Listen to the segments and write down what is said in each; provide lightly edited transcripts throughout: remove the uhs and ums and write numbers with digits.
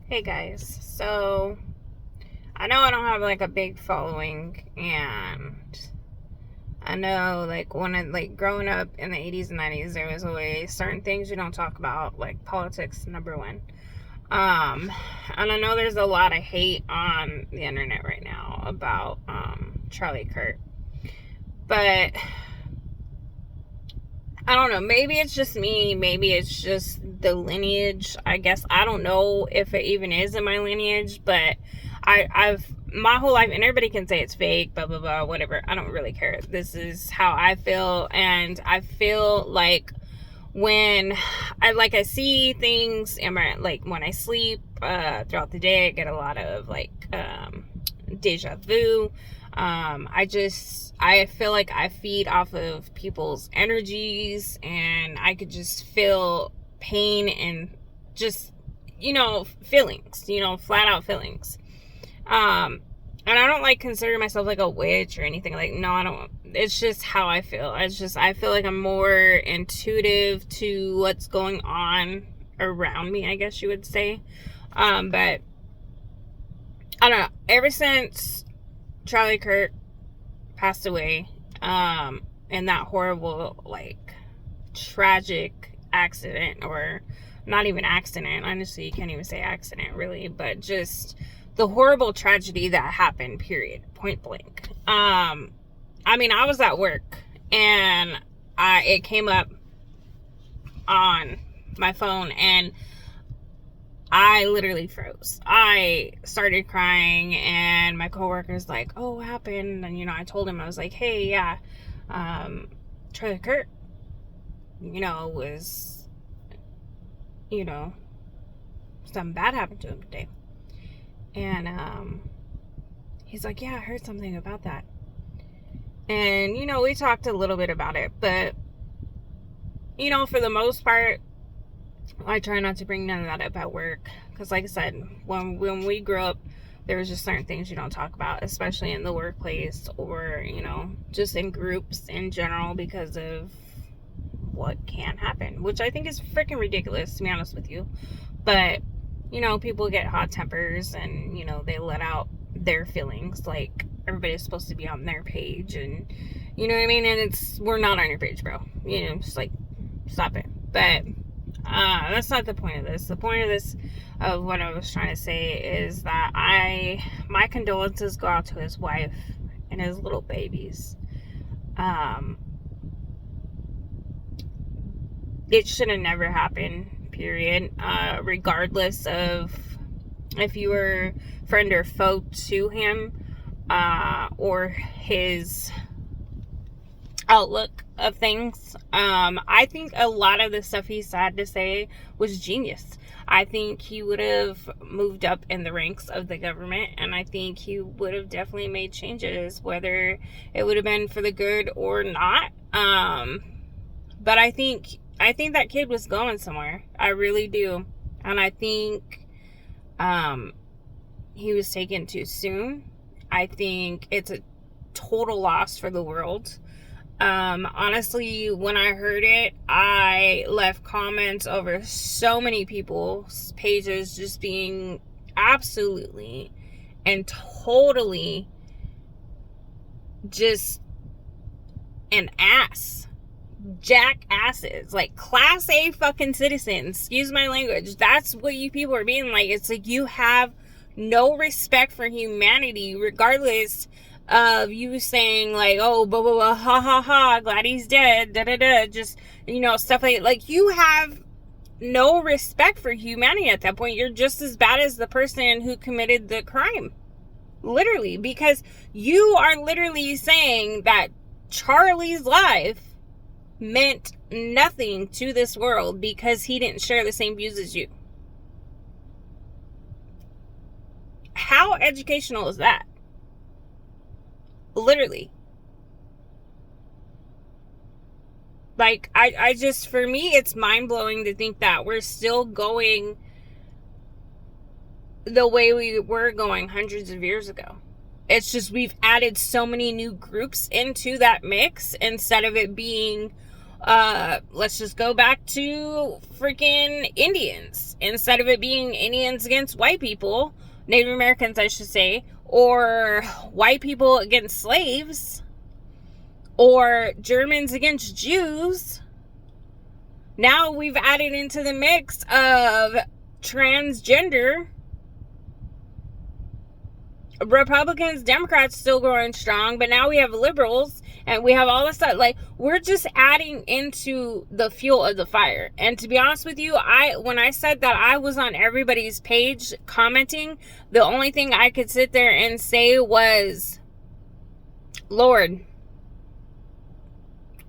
Hey guys, so I know I don't have like a big following, and I know like when I growing up in the 80s and 90s, there was always certain things you don't talk about, like politics, number one. And I know there's a lot of hate on the internet right now about Charlie Kirk, but I don't know. Maybe it's just me. Maybe it's just the lineage. I guess I don't know if it even is in my lineage, but I've my whole life, and everybody can say it's fake, blah blah blah, whatever. I don't really care. This is how I feel, and I feel like when I see things, and like when I sleep throughout the day, I get a lot of deja vu. I feel like I feed off of people's energies, and I could just feel pain and just, feelings, flat out feelings. And I don't consider myself like a witch or anything. Like, no, I don't. It's just how I feel. I feel like I'm more intuitive to what's going on around me, I guess you would say. But I don't know. Ever since Charlie Kirk passed away, in that horrible, tragic accident, or not even accident. Honestly, you can't even say accident, really, but just the horrible tragedy that happened, period, point blank. I was at work, and it came up on my phone, and I literally froze. I started crying, and my coworker's like, "Oh, what happened?" And I told him, I was like, "Hey, yeah, Charlie Kirk, was, something bad happened to him today." And he's like, "Yeah, I heard something about that." And we talked a little bit about it, but for the most part, I try not to bring none of that up at work, because like I said, when we grew up, there was just certain things you don't talk about, especially in the workplace, or just in groups in general, because of what can happen, which I think is freaking ridiculous, to be honest with you. But people get hot tempers, and they let out their feelings, like everybody's supposed to be on their page, and you know what I mean, and we're not on your page, bro. Just stop it. But that's not the point of this. The point of this, of what I was trying to say, is that my condolences go out to his wife and his little babies. It should have never happened, period. Regardless of if you were friend or foe to him, or his outlook of things. I think a lot of the stuff he had to say was genius. I think he would have moved up in the ranks of the government, and I think he would have definitely made changes, whether it would have been for the good or not. But I think that kid was going somewhere. I really do. And I think he was taken too soon. I think it's a total loss for the world. Honestly, when I heard it, I left comments over so many people's pages just being absolutely and totally just an ass. Jackasses. Like, class A fucking citizens. Excuse my language. That's what you people are being like. It's like you have no respect for humanity, regardless of you saying "Oh, blah blah blah, ha ha ha, glad he's dead, da da da," just stuff like you have no respect for humanity at that point. You're just as bad as the person who committed the crime, literally, because you are literally saying that Charlie's life meant nothing to this world because he didn't share the same views as you. How educational is that? Literally. I just, for me, it's mind-blowing to think that we're still going the way we were going hundreds of years ago. It's just we've added so many new groups into that mix, instead of it being Let's just go back to freaking Indians. Instead of it being Indians against white people, Native Americans, I should say, or white people against slaves, or Germans against Jews, now we've added into the mix of transgender. Republicans, Democrats still growing strong, but now we have liberals and we have all this stuff. Like, we're just adding into the fuel of the fire. And to be honest with you, when I said that I was on everybody's page commenting, the only thing I could sit there and say was, Lord,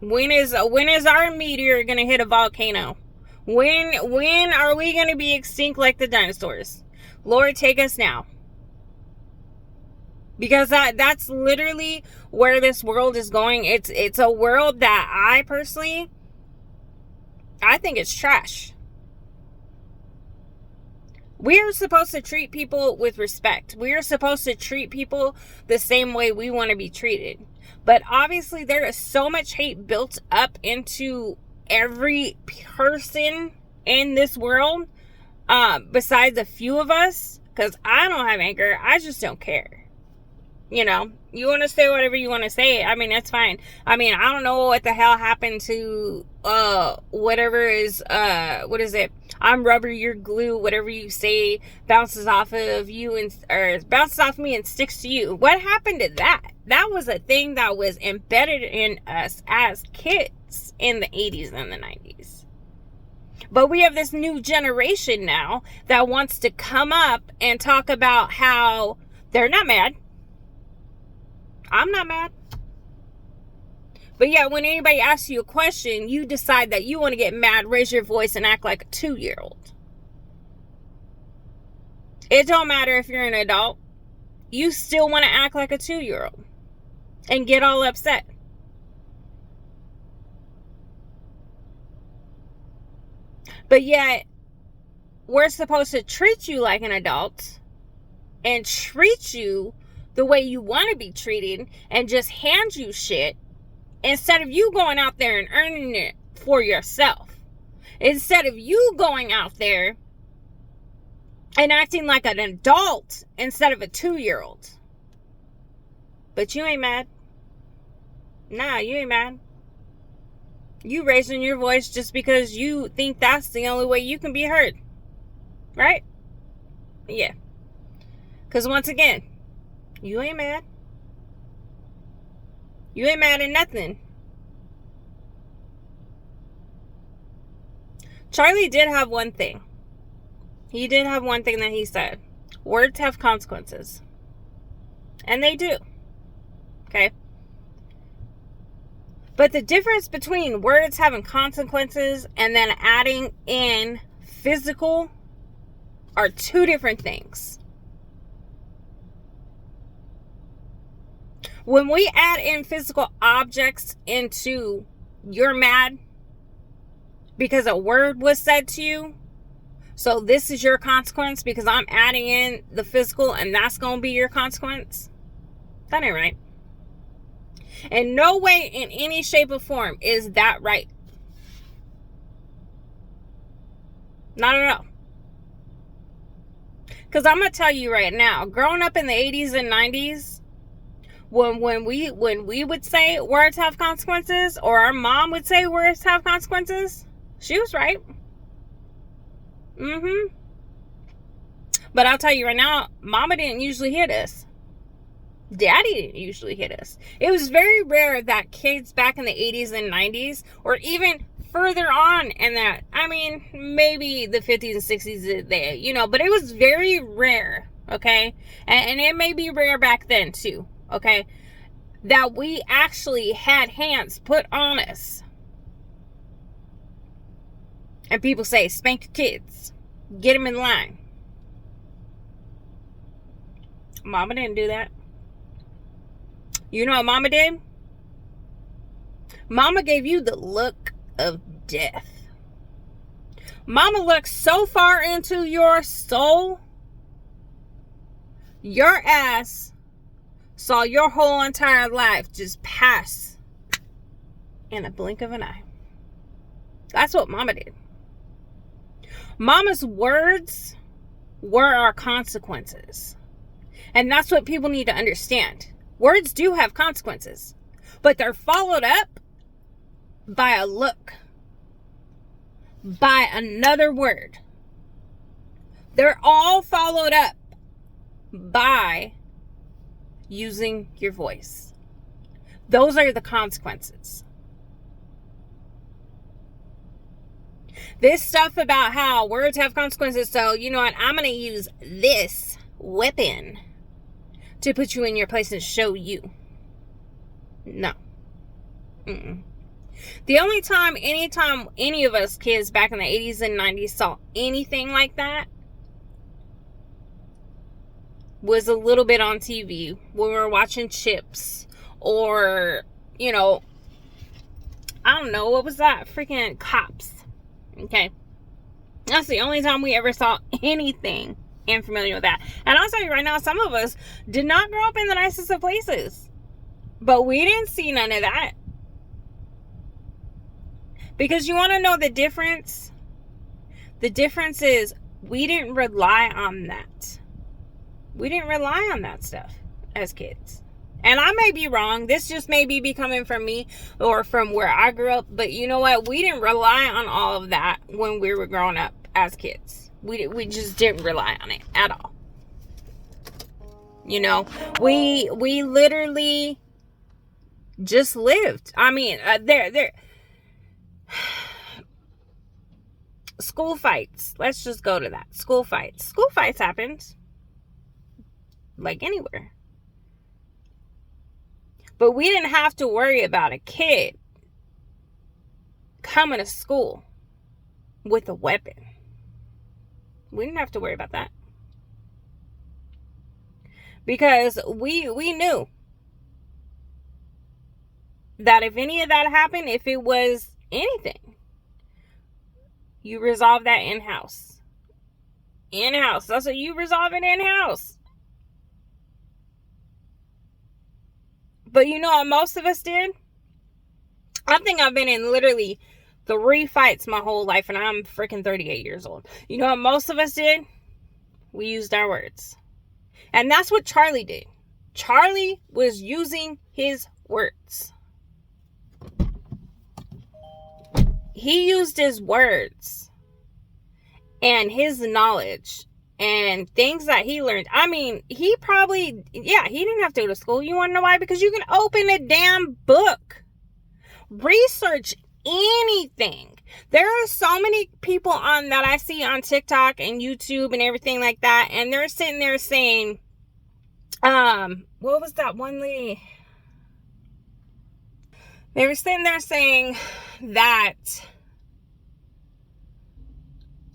when is our meteor gonna hit a volcano? When are we gonna be extinct like the dinosaurs? Lord, take us now. Because that's literally where this world is going. It's a world that I personally, I think it's trash. We are supposed to treat people with respect. We are supposed to treat people the same way we want to be treated. But obviously there is so much hate built up into every person in this world, besides a few of us, because I don't have anger. I just don't care. You know, you want to say whatever you want to say. I mean, that's fine. I mean, I don't know what the hell happened to, whatever is, what is it? I'm rubber, you're glue. Whatever you say bounces off of you or bounces off me and sticks to you. What happened to that? That was a thing that was embedded in us as kids in the 80s and the 90s. But we have this new generation now that wants to come up and talk about how they're not mad. I'm not mad. But yeah, when anybody asks you a question, you decide that you want to get mad, raise your voice, and act like a 2-year-old. It don't matter if you're an adult. You still want to act like a 2-year-old and get all upset. But yet, we're supposed to treat you like an adult and treat you the way you want to be treated and just hand you shit instead of you going out there and earning it for yourself. Instead of you going out there and acting like an adult instead of a 2-year-old. But you ain't mad. Nah, you ain't mad. You raising your voice just because you think that's the only way you can be heard. Right? Yeah. Because once again, you ain't mad. You ain't mad at nothing. Charlie did have one thing. He did have one thing that he said. Words have consequences. And they do. Okay? But the difference between words having consequences and then adding in physical are two different things. When we add in physical objects into you're mad because a word was said to you, so this is your consequence because I'm adding in the physical and that's going to be your consequence, that ain't right. In no way, in any shape or form, is that right. Not at all. Because I'm going to tell you right now, growing up in the 80s and 90s, when we would say words have consequences, or our mom would say words have consequences, she was right. But I'll tell you right now, mama didn't usually hit us. Daddy didn't usually hit us. It was very rare that kids back in the 80s and 90s, or even further on in that, I mean, maybe the 50s and 60s, they, you know, but it was very rare, okay? And it may be rare back then too. Okay, that we actually had hands put on us. And people say, spank your kids. Get them in line. Mama didn't do that. You know what Mama did? Mama gave you the look of death. Mama looked so far into your soul, your ass saw your whole entire life just pass in a blink of an eye. That's what Mama did. Mama's words were our consequences. And that's what people need to understand. Words do have consequences, but they're followed up by a look, by another word. They're all followed up by using your voice. Those are the consequences. This stuff about how words have consequences, so you know what, I'm going to use this weapon to put you in your place and show you. No. Mm-mm. The only time, anytime any of us kids back in the 80s and 90s saw anything like that was a little bit on TV when we were watching Chips, or, you know, I don't know, what was that? Freaking Cops. Okay. That's the only time we ever saw anything and familiar with that. And I'll tell you right now, some of us did not grow up in the nicest of places, but we didn't see none of that. Because you want to know the difference? The difference is we didn't rely on that. We didn't rely on that stuff as kids. And I may be wrong. This just may be coming from me or from where I grew up. But you know what? We didn't rely on all of that when we were growing up as kids. We just didn't rely on it at all. You know, we literally just lived. I mean, school fights. Let's just go to that. School fights. School fights happened like anywhere. But we didn't have to worry about a kid coming to school with a weapon. We didn't have to worry about that. Because we knew that if any of that happened, if it was anything, you resolve that in-house. In-house. That's what you resolve it in-house. But you know what most of us did? I think I've been in literally 3 fights my whole life, and I'm freaking 38 years old. You know what most of us did? We used our words. And that's what Charlie did. Charlie was using his words. He used his words and his knowledge and things that he learned. I mean, he didn't have to go to school. You want to know why? Because you can open a damn book. Research anything. There are so many people on that I see on TikTok and YouTube and everything like that, and they're sitting there saying, what was that one lady? They were sitting there saying that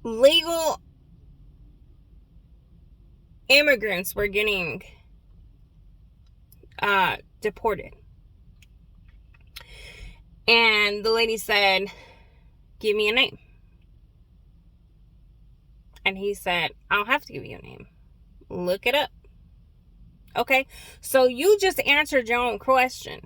legal immigrants were getting deported. And the lady said, give me a name. And he said, I don't have to give you a name. Look it up. Okay, so you just answered your own question.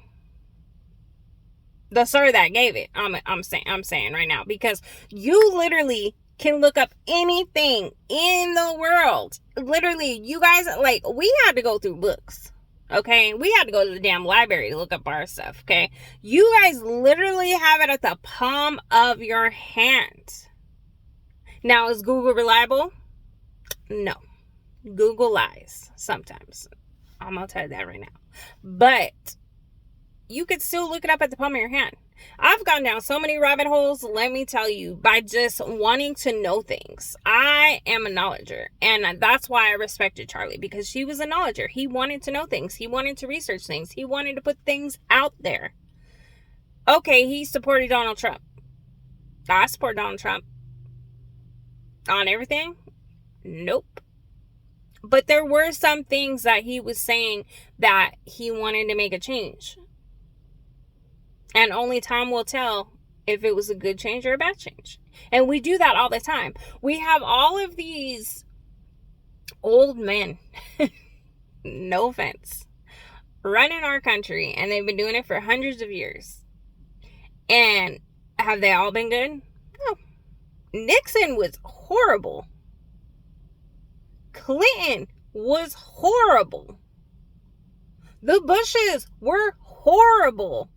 The sir that gave it, I'm saying right now, because you literally can look up anything in the world. Literally, you guys, like, we had to go through books. Okay, we had to go to the damn library to look up our stuff. Okay, you guys literally have it at the palm of your hand. Now, is Google reliable? No. Google lies sometimes. I'm gonna tell you that right now. But you could still look it up at the palm of your hand. I've gone down so many rabbit holes, let me tell you, by just wanting to know things. I am a knowledger, and that's why I respected Charlie, because she was a knowledger. He wanted to know things. He wanted to research things. He wanted to put things out there. Okay, he supported Donald Trump. I support Donald Trump. On everything? Nope. But there were some things that he was saying that he wanted to make a change. And only time will tell if it was a good change or a bad change. And we do that all the time. We have all of these old men, no offense, running our country. And they've been doing it for hundreds of years. And have they all been good? Nixon was horrible. Clinton was horrible. The Bushes were horrible.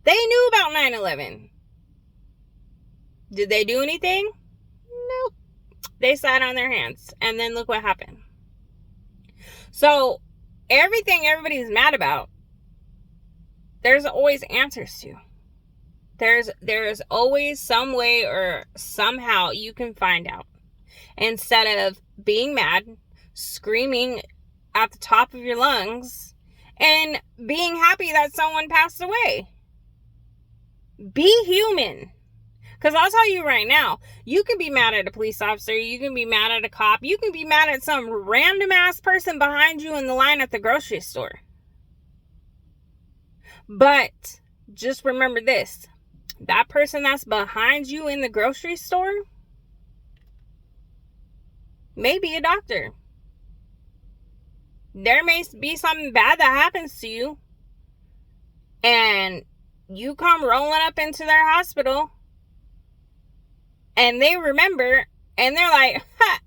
They knew about 9/11. Did they do anything? Nope. They sat on their hands. And then look what happened. So, everything everybody's mad about, there's always answers to. There's always some way or somehow you can find out. Instead of being mad, screaming at the top of your lungs, and being happy that someone passed away. Be human. Because I'll tell you right now, you can be mad at a police officer, you can be mad at a cop, you can be mad at some random ass person behind you in the line at the grocery store. But just remember this, that person that's behind you in the grocery store may be a doctor. There may be something bad that happens to you, and you come rolling up into their hospital, and they remember, and they're like, ha,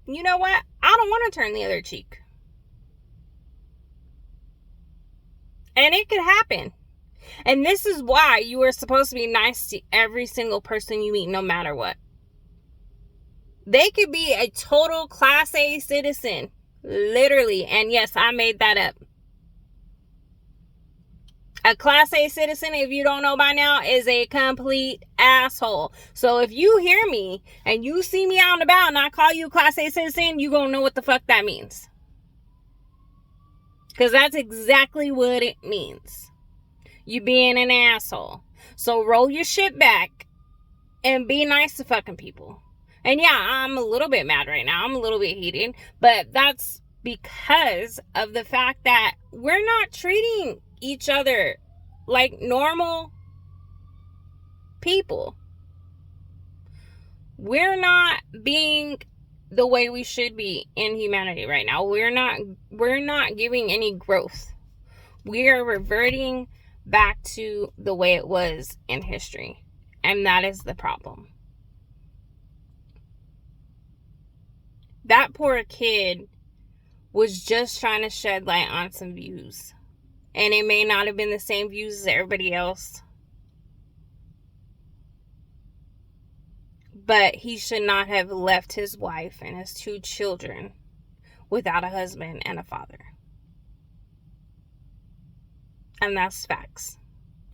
you know what? I don't want to turn the other cheek. And it could happen. And this is why you are supposed to be nice to every single person you meet, no matter what. They could be a total Class A citizen. Literally. And yes, I made that up. A Class A citizen, if you don't know by now, is a complete asshole. So if you hear me and you see me out and about and I call you a Class A citizen, you gonna know what the fuck that means. Because that's exactly what it means. You being an asshole. So roll your shit back and be nice to fucking people. And yeah, I'm a little bit mad right now. I'm a little bit heated. But that's because of the fact that we're not treating each other like normal people. We're not being the way we should be in humanity right now. We're not giving any growth. We are reverting back to the way it was in history. And that is the problem. That poor kid was just trying to shed light on some views. And it may not have been the same views as everybody else. But he should not have left his wife and his 2 children without a husband and a father. And that's facts.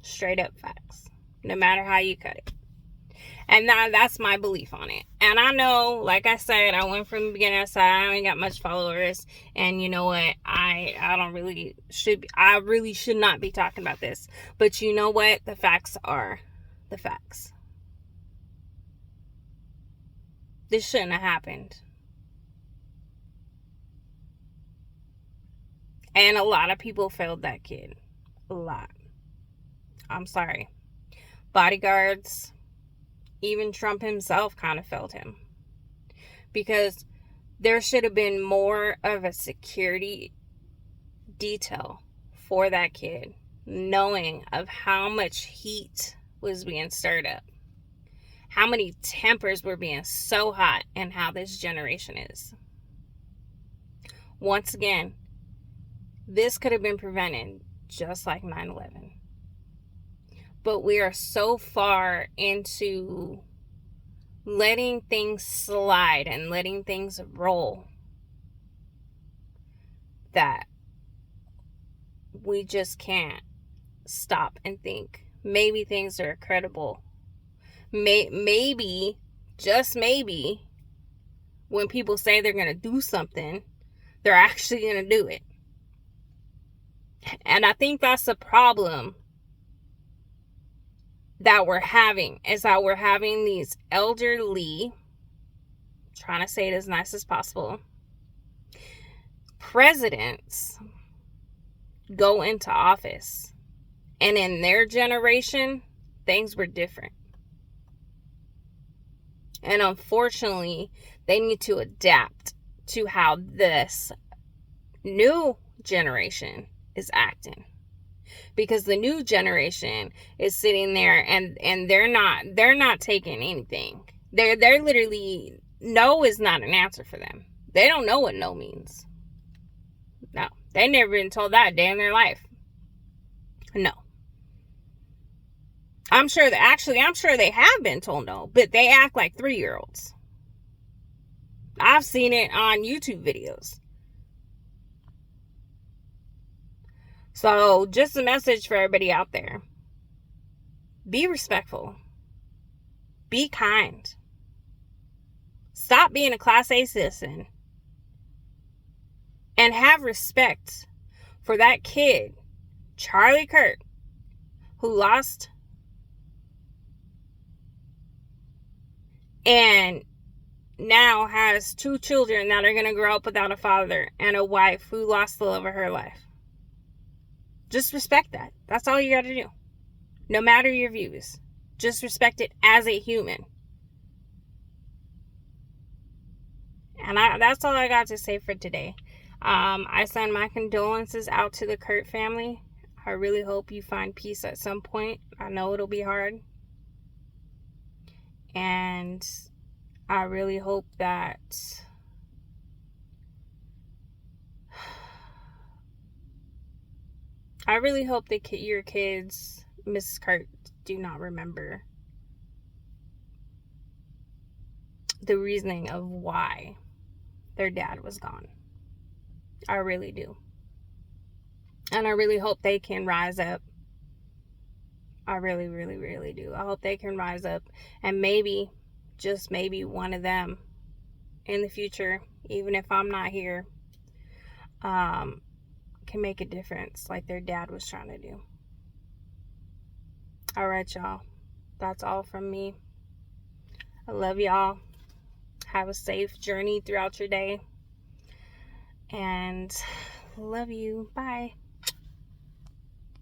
Straight up facts. No matter how you cut it. And that's my belief on it. And I know, like I said, I went from the beginning. I said I ain't got much followers. And you know what? I really should not be talking about this. But you know what? The facts are the facts. This shouldn't have happened. And a lot of people failed that kid. A lot. I'm sorry. Bodyguards, even Trump himself kind of failed him. Because there should have been more of a security detail for that kid, knowing of how much heat was being stirred up. How many tempers were being so hot, and how this generation is. Once again, this could have been prevented just like 9/11. But we are so far into letting things slide and letting things roll that we just can't stop and think maybe things are credible. Maybe, just maybe, when people say they're going to do something, they're actually going to do it. And I think that's the problem that we're having, is that we're having these elderly, trying to say it as nice as possible, presidents go into office. And in their generation, things were different. And unfortunately, they need to adapt to how this new generation is acting. because the new generation is sitting there and they're not taking anything. They're literally, no is not an answer for them. They don't know what no means. No, they never been told that a day in their life. No. I'm sure they have been told no, but they act like 3-year-olds. I've seen it on YouTube videos. So just a message for everybody out there. Be respectful. Be kind. Stop being a Class A citizen. And have respect for that kid, Charlie Kirk, who lost and now has 2 children that are going to grow up without a father, and a wife who lost the love of her life. Just respect that. That's all you got to do. No matter your views. Just respect it as a human. And that's all I got to say for today. I send my condolences out to the Kurt family. I really hope you find peace at some point. I know it'll be hard. And I really hope that your kids, Mrs. Kurt, do not remember the reasoning of why their dad was gone. I really do. And I really hope they can rise up. I really, really, really do. I hope they can rise up, and maybe, just maybe, one of them in the future, even if I'm not here, can make a difference like their dad was trying to do. All right, y'all. That's all from me. I love y'all. Have a safe journey throughout your day. And love you. Bye.